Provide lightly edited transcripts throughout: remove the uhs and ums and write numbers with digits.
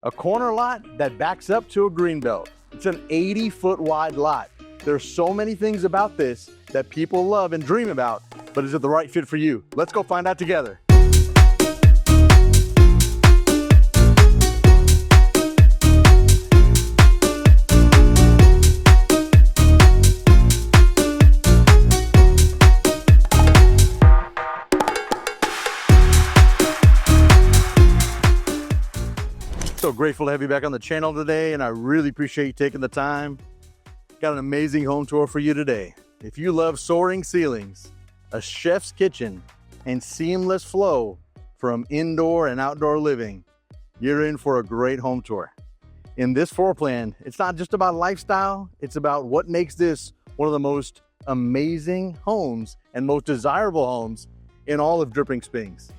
A corner lot that backs up to a greenbelt. It's an 80-foot wide lot. There's so many things about this that people love and dream about, but is it the right fit for you? Let's go find out together. So grateful to have you back on the channel today, and I really appreciate you taking the time. Got an amazing home tour for you today. If you love soaring ceilings, a chef's kitchen, and seamless flow from indoor and outdoor living, you're in for a great home tour. In this floor plan, it's not just about lifestyle, it's about what makes this one of the most amazing homes and most desirable homes in all of Dripping Springs.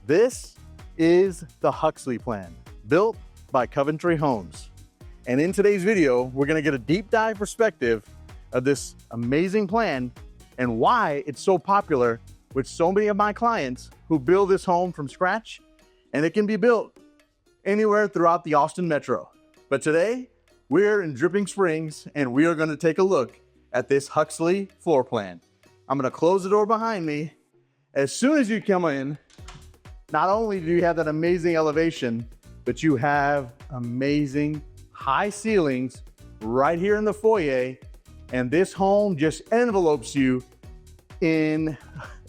This is the Huxley Plan, built by Coventry Homes. And in today's video, we're gonna get a deep dive perspective of this amazing plan and why it's so popular with so many of my clients who build this home from scratch, and it can be built anywhere throughout the Austin metro. But today, we're in Dripping Springs and we are gonna take a look at this Huxley floor plan. I'm gonna close the door behind me. As soon as you come in, not only do you have that amazing elevation, but you have amazing high ceilings right here in the foyer, and this home just envelopes you in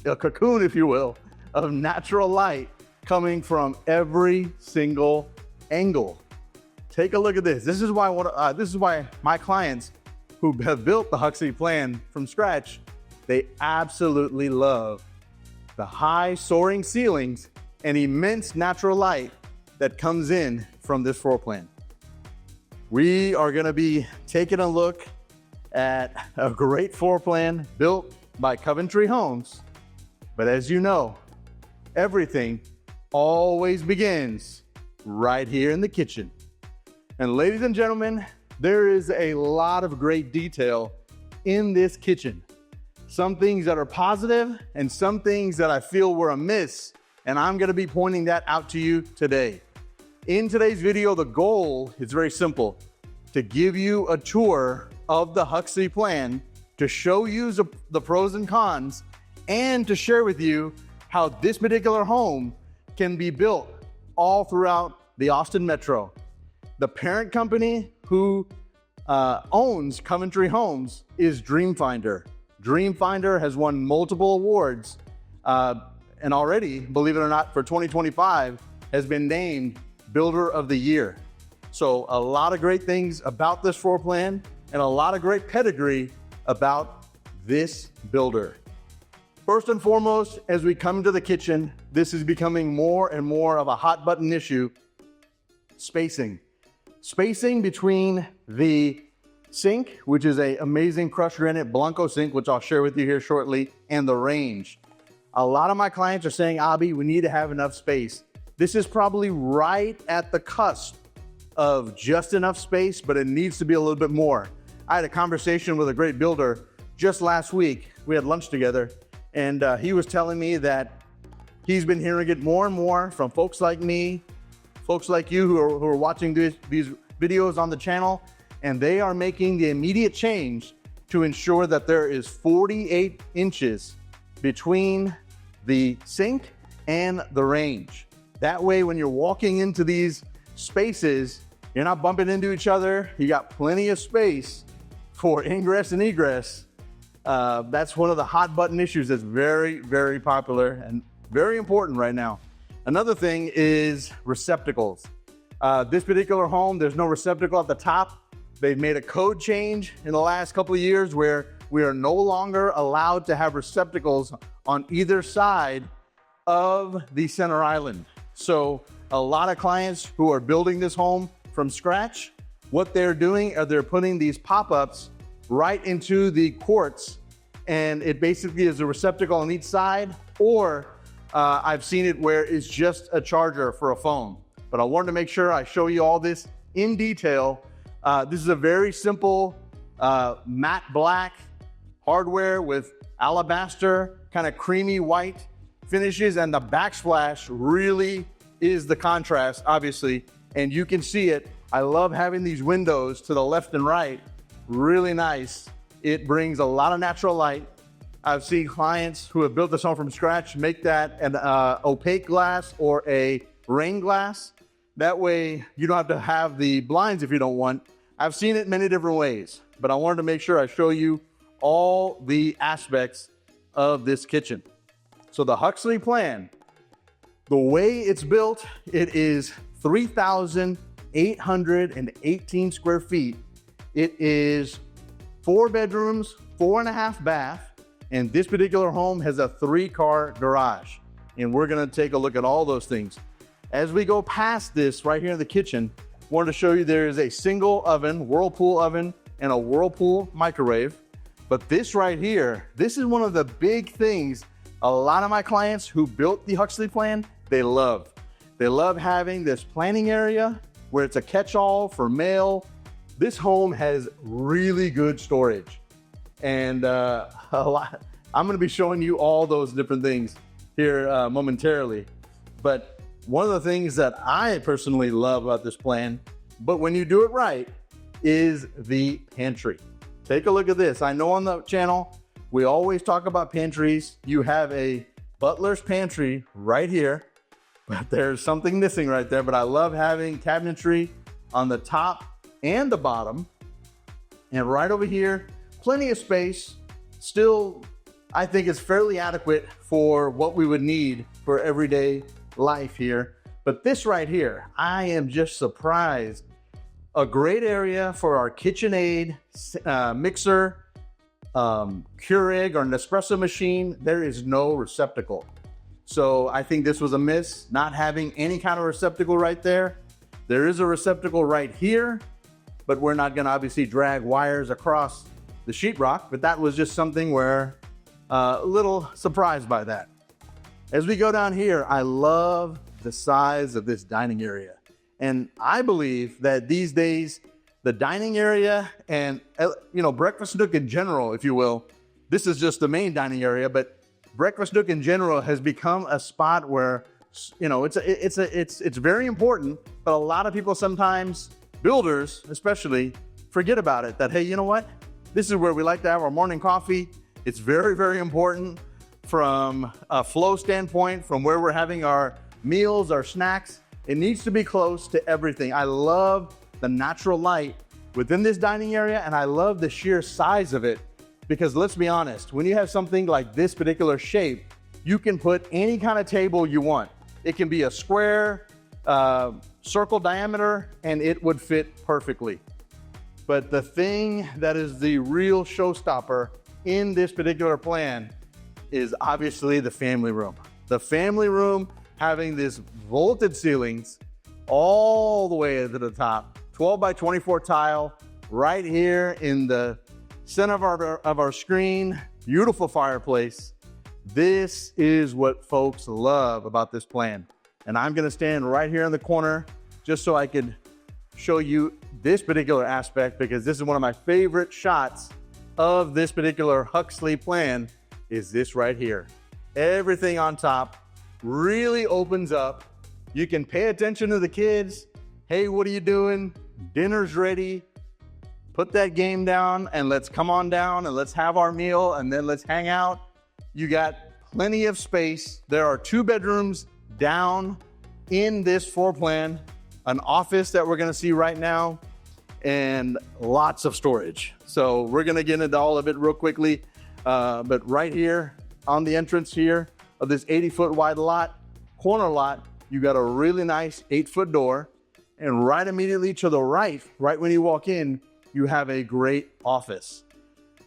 a cocoon, if you will, of natural light coming from every single angle. Take a look at this. This is why my clients who have built the Huxley Plan from scratch, they absolutely love the high soaring ceilings and immense natural light that comes in from this floor plan. We are gonna be taking a look at a great floor plan built by Coventry Homes. But as you know, everything always begins right here in the kitchen. And ladies and gentlemen, there is a lot of great detail in this kitchen. Some things that are positive and some things that I feel were amiss, and I'm gonna be pointing that out to you today. In today's video, the goal is very simple: to give you a tour of the Huxley Plan, to show you the pros and cons, and to share with you how this particular home can be built all throughout the Austin metro. The parent company who owns Coventry Homes is Dreamfinder. Dreamfinder has won multiple awards, and already, believe it or not, for 2025, has been named Builder of the Year. So a lot of great things about this floor plan and a lot of great pedigree about this builder. First and foremost, as we come to the kitchen, this is becoming more and more of a hot button issue: spacing. Spacing between the sink, which is an amazing crushed granite Blanco sink, which I'll share with you here shortly, and the range. A lot of my clients are saying, Abby, we need to have enough space. This is probably right at the cusp of just enough space, but it needs to be a little bit more. I had a conversation with a great builder just last week. We had lunch together, and he was telling me that he's been hearing it more and more from folks like me, folks like you who are watching these videos on the channel, and they are making the immediate change to ensure that there is 48 inches between the sink and the range. That way, when you're walking into these spaces, you're not bumping into each other. You got plenty of space for ingress and egress. That's one of the hot button issues that's very, very popular and very important right now. Another thing is receptacles. This particular home, there's no receptacle at the top. They've made a code change in the last couple of years where we are no longer allowed to have receptacles on either side of the center island. So a lot of clients who are building this home from scratch, what they're doing are they're putting these pop-ups right into the quartz, and it basically is a receptacle on each side, or I've seen it where it's just a charger for a phone. But I wanted to make sure I show you all this in detail. This is a very simple matte black hardware with alabaster, kind of creamy white finishes, and the backsplash really is the contrast, obviously, and you can see it. I love having these windows to the left and right, really nice. It brings a lot of natural light. I've seen clients who have built this home from scratch make that an opaque glass or a rain glass. That way you don't have to have the blinds if you don't want. I've seen it many different ways, but I wanted to make sure I show you all the aspects of this kitchen. So the Huxley Plan, the way it's built, it is 3,818 square feet. It is 4 bedrooms, 4.5 baths. And this particular home has a 3-car garage. And we're gonna take a look at all those things. As we go past this right here in the kitchen, I wanted to show you there is a single oven, Whirlpool oven, and a Whirlpool microwave. But this right here, this is one of the big things a lot of my clients who built the Huxley Plan, they love. They love having this planning area where it's a catch-all for mail. This home has really good storage. And I'm gonna be showing you all those different things here momentarily. But one of the things that I personally love about this plan, but when you do it right, is the pantry. Take a look at this. I know on the channel, we always talk about pantries. You have a butler's pantry right here, but there's something missing right there. But I love having cabinetry on the top and the bottom. And right over here, plenty of space. Still, I think it's fairly adequate for what we would need for everyday life here. But this right here, I am just surprised. A great area for our KitchenAid mixer, Keurig or Nespresso machine. There is no receptacle. So I think this was a miss, not having any kind of receptacle right there. There is a receptacle right here, but we're not gonna obviously drag wires across the sheetrock, but that was just something where a little surprised by that. As we go down here, I love the size of this dining area. And I believe that these days, the dining area and breakfast nook in general, if you will, this is just the main dining area, but breakfast nook in general has become a spot where, it's very important, but a lot of people sometimes, builders especially, forget about it. That, hey, you know what? This is where we like to have our morning coffee. It's very, very important from a flow standpoint, from where we're having our meals, our snacks. It needs to be close to everything. I love the natural light within this dining area, and I love the sheer size of it, because let's be honest, when you have something like this particular shape, you can put any kind of table you want. It can be a square, circle diameter, and it would fit perfectly. But the thing that is the real showstopper in this particular plan is obviously the family room. The family room having this vaulted ceilings all the way to the top, 12 by 24 tile, right here in the center of our screen, beautiful fireplace. This is what folks love about this plan. And I'm gonna stand right here in the corner just so I can show you this particular aspect, because this is one of my favorite shots of this particular Huxley Plan, is this right here. Everything on top really opens up. You can pay attention to the kids. Hey, what are you doing? Dinner's ready. Put that game down and let's come on down and let's have our meal and then let's hang out. You got plenty of space. There are 2 bedrooms down in this floor plan, an office that we're gonna see right now, and lots of storage. So we're gonna get into all of it real quickly. But right here on the entrance here of this 80-foot wide lot, corner lot, you got a really nice 8-foot door. And right immediately to the right when you walk in, you have a great office.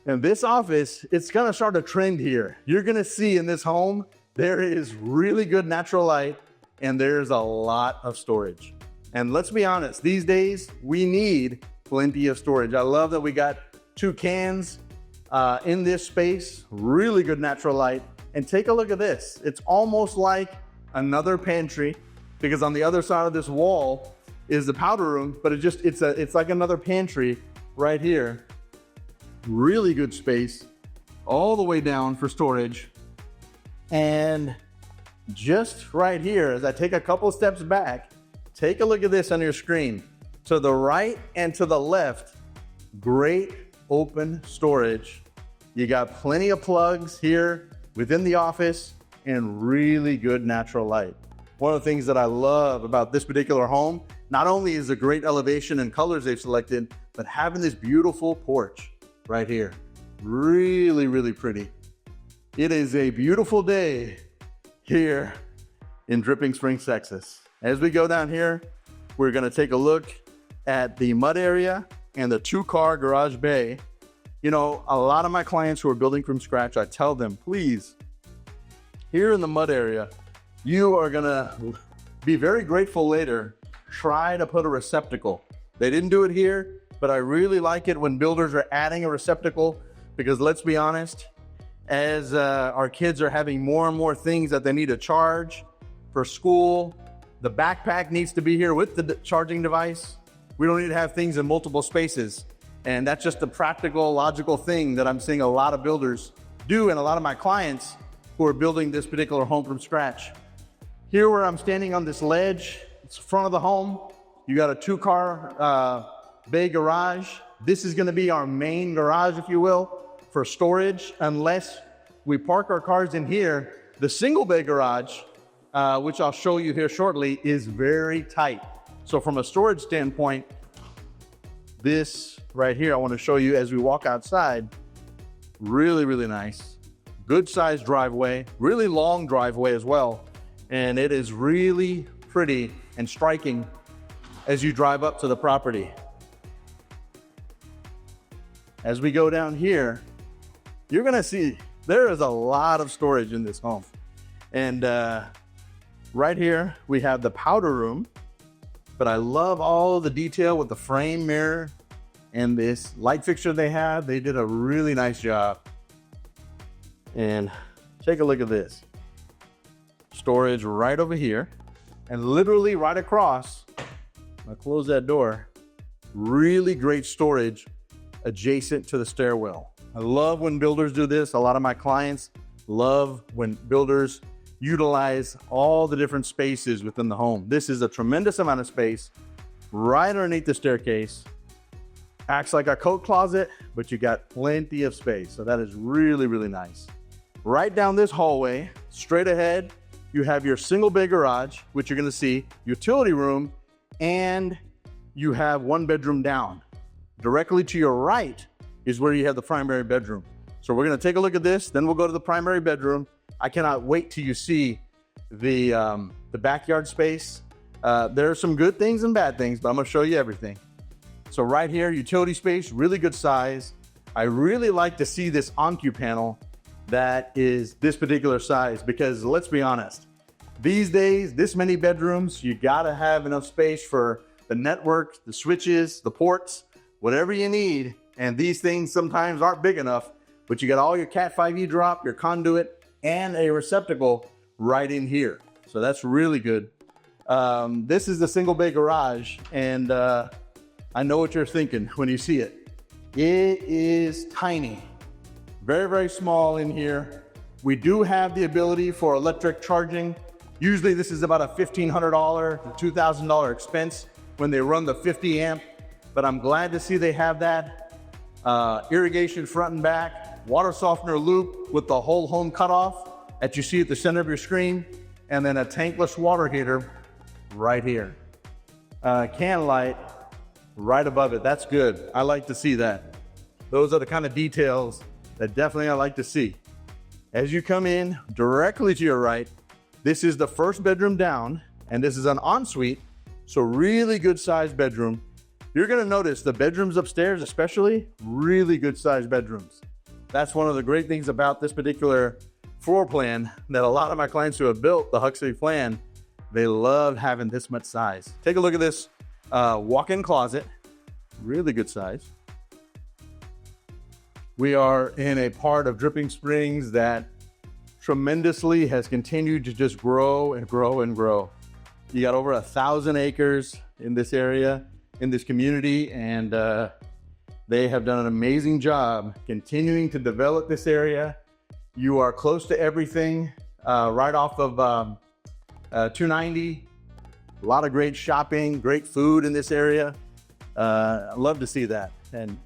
And this office, it's gonna start a trend here. You're gonna see in this home, there is really good natural light and there's a lot of storage. And let's be honest, these days, we need plenty of storage. I love that we got 2 cans in this space, really good natural light. And take a look at this. It's almost like another pantry, because on the other side of this wall is the powder room, but it's like another pantry right here. Really good space all the way down for storage. And just right here, as I take a couple steps back, take a look at this on your screen. To the right and to the left, great open storage. You got plenty of plugs here within the office and really good natural light. One of the things that I love about this particular home, not only is the great elevation and colors they've selected, but having this beautiful porch right here. Really, really pretty. It is a beautiful day here in Dripping Springs, Texas. As we go down here, we're gonna take a look at the mud area and the 2-car garage bay. You know, a lot of my clients who are building from scratch, I tell them, please, here in the mud area, you are gonna be very grateful later. Try to put a receptacle. They didn't do it here, but I really like it when builders are adding a receptacle, because let's be honest, as our kids are having more and more things that they need to charge for school, the backpack needs to be here with the charging device. We don't need to have things in multiple spaces. And that's just a practical, logical thing that I'm seeing a lot of builders do, and a lot of my clients who are building this particular home from scratch. Here where I'm standing on this ledge, it's the front of the home. You got a 2-car bay garage. This is gonna be our main garage, if you will, for storage, unless we park our cars in here. The single bay garage, which I'll show you here shortly, is very tight. So from a storage standpoint, this right here, I want to show you as we walk outside, really, really nice. Good sized driveway, really long driveway as well. And it is really pretty and striking as you drive up to the property. As we go down here, you're gonna see there is a lot of storage in this home. And right here, we have the powder room, but I love all of the detail with the frame mirror and this light fixture they have. They did a really nice job. And take a look at this. Storage right over here, and literally right across, I'll close that door, really great storage adjacent to the stairwell. I love when builders do this. A lot of my clients love when builders utilize all the different spaces within the home. This is a tremendous amount of space right underneath the staircase. Acts like a coat closet, but you got plenty of space. So that is really, really nice. Right down this hallway, straight ahead, you have your single bay garage, which you're gonna see, utility room, and you have 1 bedroom down. Directly to your right is where you have the primary bedroom. So we're gonna take a look at this, then we'll go to the primary bedroom. I cannot wait till you see the backyard space. There are some good things and bad things, but I'm gonna show you everything. So right here, utility space, really good size. I really like to see this OnQ panel that is this particular size, because let's be honest, these days, this many bedrooms, you gotta have enough space for the network, the switches, the ports, whatever you need. And these things sometimes aren't big enough, but you got all your Cat 5e drop, your conduit, and a receptacle right in here. So that's really good. This is the single bay garage, and I know what you're thinking when you see it. It is tiny, very, very small in here. We do have the ability for electric charging. Usually this is about a $1,500 to $2,000 expense when they run the 50 amp, but I'm glad to see they have that. Irrigation front and back, water softener loop with the whole home cutoff that you see at the center of your screen, and then a tankless water heater right here. Can light right above it. That's good. I like to see that. Those are the kind of details that definitely I like to see. As you come in directly to your right, this is the first bedroom down, and this is an ensuite, so really good sized bedroom. You're gonna notice the bedrooms upstairs, especially, really good sized bedrooms. That's one of the great things about this particular floor plan, that a lot of my clients who have built the Huxley Plan, they love having this much size. Take a look at this walk-in closet, really good size. We are in a part of Dripping Springs that tremendously has continued to just grow and grow and grow. You got over 1,000 acres in this area, in this community, and they have done an amazing job continuing to develop this area. You are close to everything, right off of 290. A lot of great shopping, great food in this area. I love to see that. And,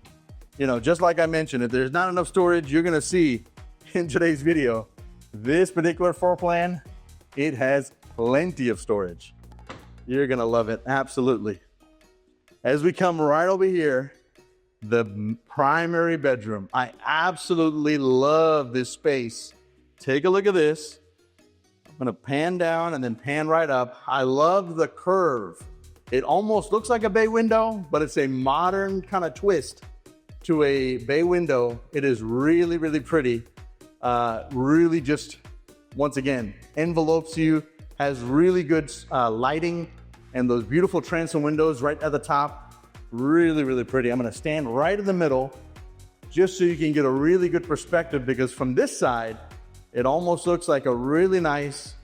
you know, just like I mentioned, if there's not enough storage, you're gonna see in today's video, this particular floor plan, it has plenty of storage. You're gonna love it, absolutely. As we come right over here, the primary bedroom. I absolutely love this space. Take a look at this. I'm gonna pan down and then pan right up. I love the curve. It almost looks like a bay window, but it's a modern kind of twist to a bay window. It is really, really pretty. Really just, once again, envelopes you, has really good lighting, and those beautiful transom windows right at the top. Really, really pretty. I'm gonna stand right in the middle just so you can get a really good perspective, because from this side, it almost looks like a really nice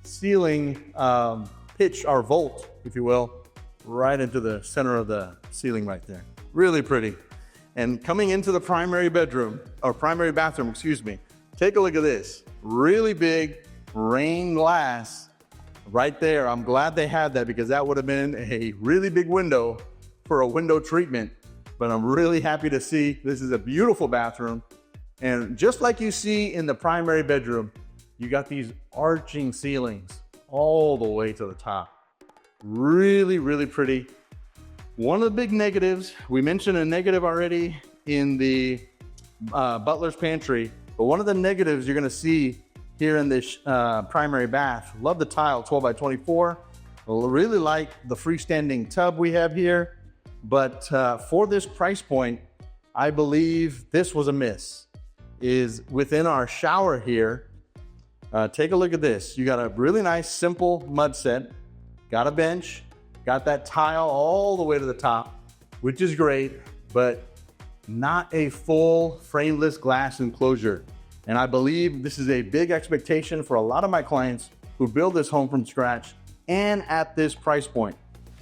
ceiling pitch or vault, if you will, right into the center of the ceiling right there. Really pretty. And coming into the primary bedroom, or primary bathroom, excuse me, take a look at this. Really big rain glass right there. I'm glad they had that, because that would have been a really big window for a window treatment. But I'm really happy to see this is a beautiful bathroom. And just like you see in the primary bedroom, you got these arching ceilings all the way to the top. Really, really pretty. One of the big negatives, we mentioned a negative already in the butler's pantry, but one of the negatives you're gonna see here in this primary bath, love the tile, 12 by 24. Really like the freestanding tub we have here, but for this price point, I believe this was a miss. Is within our shower here, take a look at this. You got a really nice, simple mud set, got a bench, got that tile all the way to the top, which is great, but not a full frameless glass enclosure. And I believe this is a big expectation for a lot of my clients who build this home from scratch and at this price point.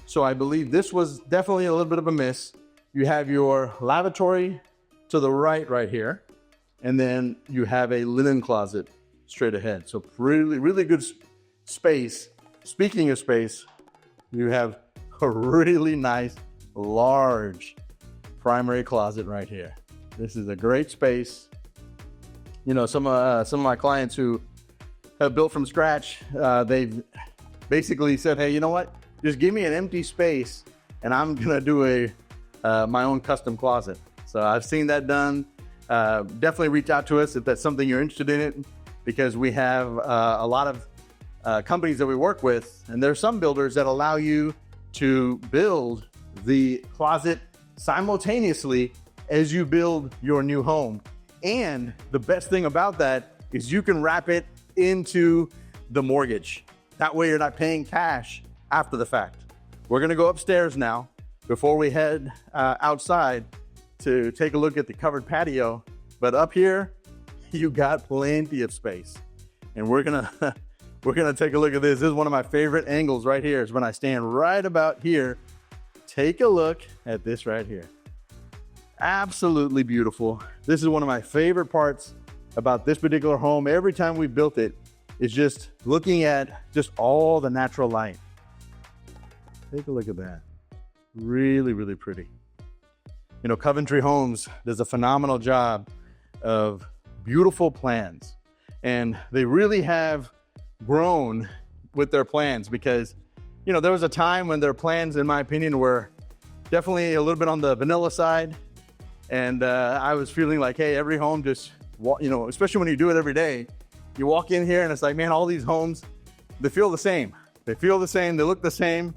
So I believe this was definitely a little bit of a miss. You have your lavatory to the right here, and then you have a linen closet straight ahead. So really, really good space. Speaking of space, you have a really nice, large primary closet right here. This is a great space. You know, some of my clients who have built from scratch, they've basically said, hey, you know what? Just give me an empty space and I'm gonna do my own custom closet. So I've seen that done. Definitely reach out to us if that's something you're interested in it, because we have a lot of companies that we work with, and there's some builders that allow you to build the closet simultaneously as you build your new home. And the best thing about that is you can wrap it into the mortgage. That way you're not paying cash after the fact. We're gonna go upstairs now before we head outside to take a look at the covered patio. But up here, you got plenty of space. And we're gonna take a look at this. This is one of my favorite angles right here, is when I stand right about here. Take a look at this right here. Absolutely beautiful. This is one of my favorite parts about this particular home. Every time we built it, is just looking at just all the natural light. Take a look at that. Really, really pretty. You know, Coventry Homes does a phenomenal job of beautiful plans, and they really have grown with their plans, because, you know, there was a time when their plans, in my opinion, were definitely a little bit on the vanilla side. And I was feeling like, hey, every home just, you know, especially when you do it every day, you walk in here and it's like, man, all these homes, they feel the same. They feel the same, they look the same,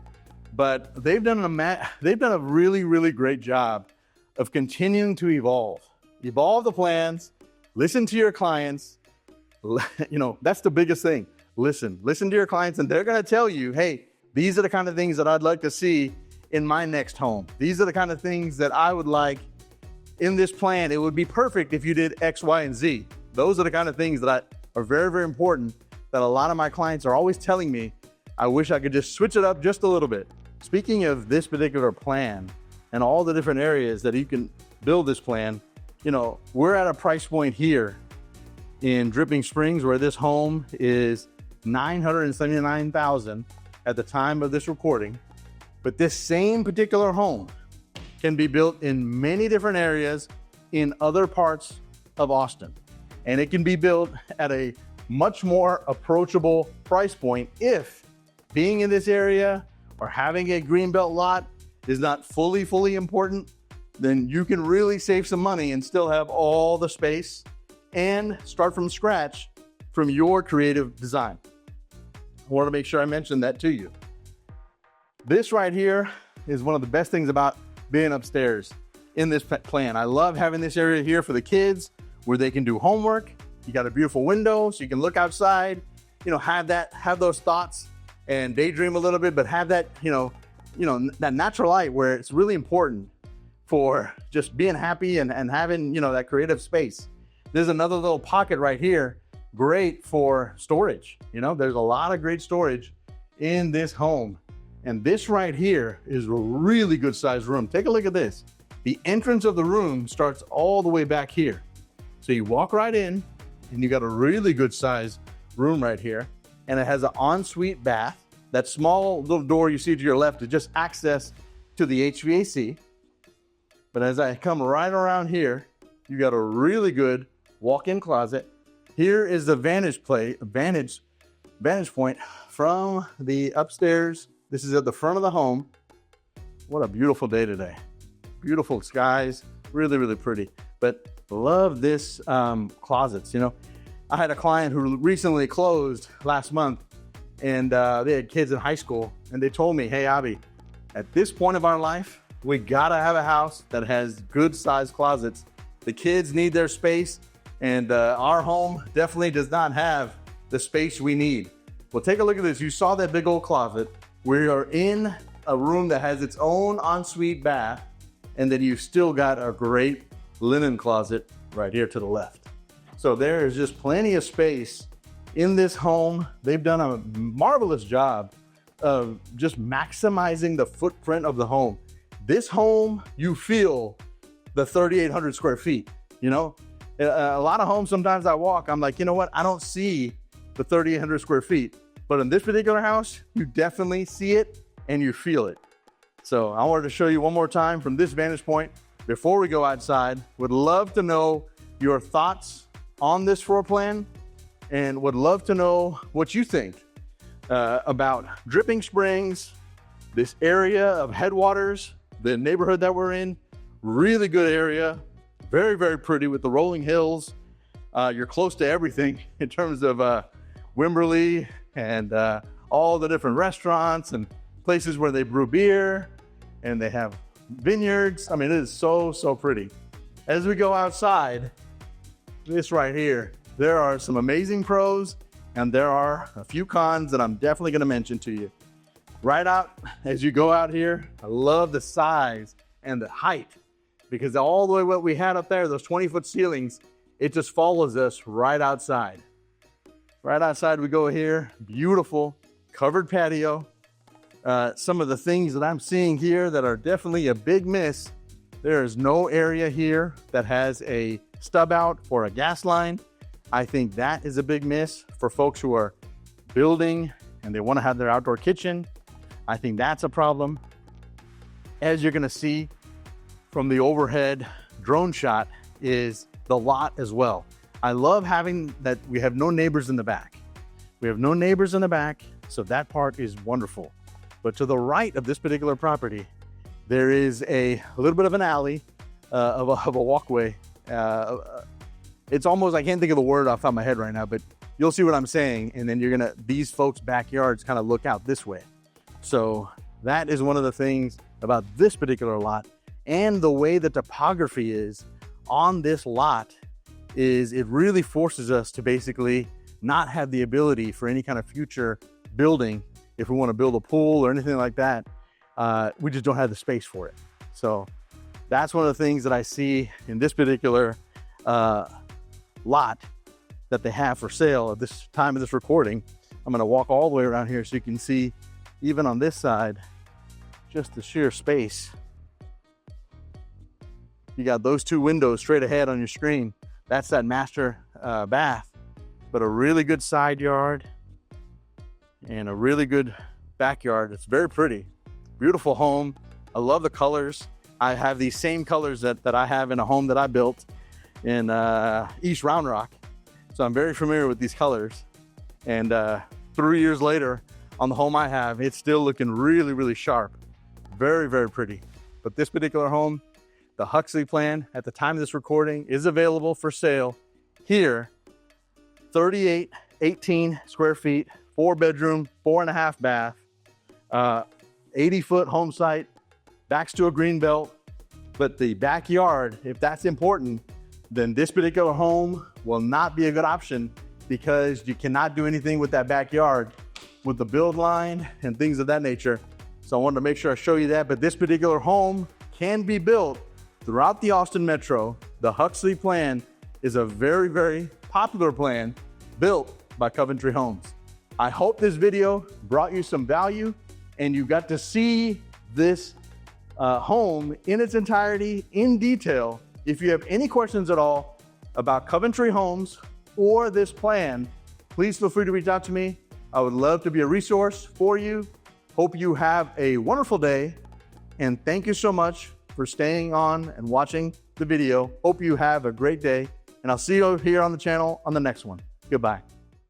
but they've done a really, really great job of continuing to evolve the plans, listen to your clients. You know, that's the biggest thing. Listen to your clients, and they're going to tell you, hey, these are the kind of things that I'd like to see in my next home. These are the kind of things that I would like in this plan. It would be perfect if you did X, Y, and Z. Those are the kind of things that are very, very important, that a lot of my clients are always telling me, I wish I could just switch it up just a little bit. Speaking of this particular plan and all the different areas that you can build this plan, you know, we're at a price point here in Dripping Springs where this home is $979,000. at the time of this recording, but this same particular home can be built in many different areas in other parts of Austin. And it can be built at a much more approachable price point if being in this area or having a greenbelt lot is not fully important. Then you can really save some money and still have all the space and start from scratch from your creative design. I want to make sure I mention that to you. This right here is one of the best things about being upstairs in this plan. I love having this area here for the kids where they can do homework. You got a beautiful window so you can look outside, have those thoughts and daydream a little bit, but have that, that natural light where it's really important for just being happy and having, that creative space. There's another little pocket right here, great for storage. There's a lot of great storage in this home. And this right here is a really good sized room. Take a look at this. The entrance of the room starts all the way back here. So you walk right in and you got a really good sized room right here. And it has an ensuite bath. That small little door you see to your left is just access to the HVAC. But as I come right around here, you got a really good walk-in closet. Here is the vantage point from the upstairs. This is at the front of the home. What a beautiful day today. Beautiful skies, really pretty. But love this closets. I had a client who recently closed last month, and they had kids in high school, and they told me, hey, Avi, at this point of our life, we gotta have a house that has good sized closets. The kids need their space, and our home definitely does not have the space we need. Well, take a look at this. You saw that big old closet. We are in a room that has its own ensuite bath, and then you've still got a great linen closet right here to the left. So there is just plenty of space in this home. They've done a marvelous job of just maximizing the footprint of the home. This home, you feel the 3,800 square feet. A lot of homes, sometimes I walk, I'm like, I don't see the 3,800 square feet. But in this particular house, you definitely see it and you feel it. So I wanted to show you one more time from this vantage point before we go outside. Would love to know your thoughts on this floor plan and would love to know what you think about Dripping Springs, this area of Headwaters, the neighborhood that we're in. Really good area, very pretty with the rolling hills. You're close to everything in terms of Wimberley and all the different restaurants and places where they brew beer and they have vineyards. I mean, it is so pretty. As we go outside, this right here, there are some amazing pros and there are a few cons that I'm definitely going to mention to you. Right out as you go out here, I love the size and the height, because all the way what we had up there, those 20-foot ceilings, it just follows us right outside. Right outside we go here, beautiful covered patio. Some of the things that I'm seeing here that are definitely a big miss, there is no area here that has a stub out for a gas line. I think that is a big miss for folks who are building and they want to have their outdoor kitchen. I think that's a problem. As you're going to see from the overhead drone shot is the lot as well. I love having that we have no neighbors in the back. We have no neighbors in the back, so that part is wonderful. But to the right of this particular property, there is a little bit of an alley, of a walkway. It's almost, I can't think of the word off the top of my head right now, but you'll see what I'm saying. And then these folks' backyards kind of look out this way. So that is one of the things about this particular lot, and the way the topography is on this lot is it really forces us to basically not have the ability for any kind of future building. If we want to build a pool or anything like that, we just don't have the space for it. So that's one of the things that I see in this particular lot that they have for sale at this time of this recording. I'm going to walk all the way around here so you can see, even on this side, just the sheer space. You got those two windows straight ahead on your screen. That's that master bath, but a really good side yard and a really good backyard. It's very pretty, beautiful home. I love the colors. I have these same colors that I have in a home that I built in East Round Rock. So I'm very familiar with these colors. And 3 years later on the home I have, it's still looking really, really sharp. Very, very pretty. But this particular home, the Huxley Plan, at the time of this recording, is available for sale here. 18 square feet, 4-bedroom, 4.5 bath, 80-foot home site, backs to a green belt. But the backyard, if that's important, then this particular home will not be a good option, because you cannot do anything with that backyard with the build line and things of that nature. So I wanted to make sure I show you that. But this particular home can be built throughout the Austin Metro. The Huxley Plan is a very, very popular plan built by Coventry Homes. I hope this video brought you some value and you got to see this home in its entirety, in detail. If you have any questions at all about Coventry Homes or this plan, please feel free to reach out to me. I would love to be a resource for you. Hope you have a wonderful day, and thank you so much for staying on and watching the video. Hope you have a great day, and I'll see you here on the channel on the next one. Goodbye.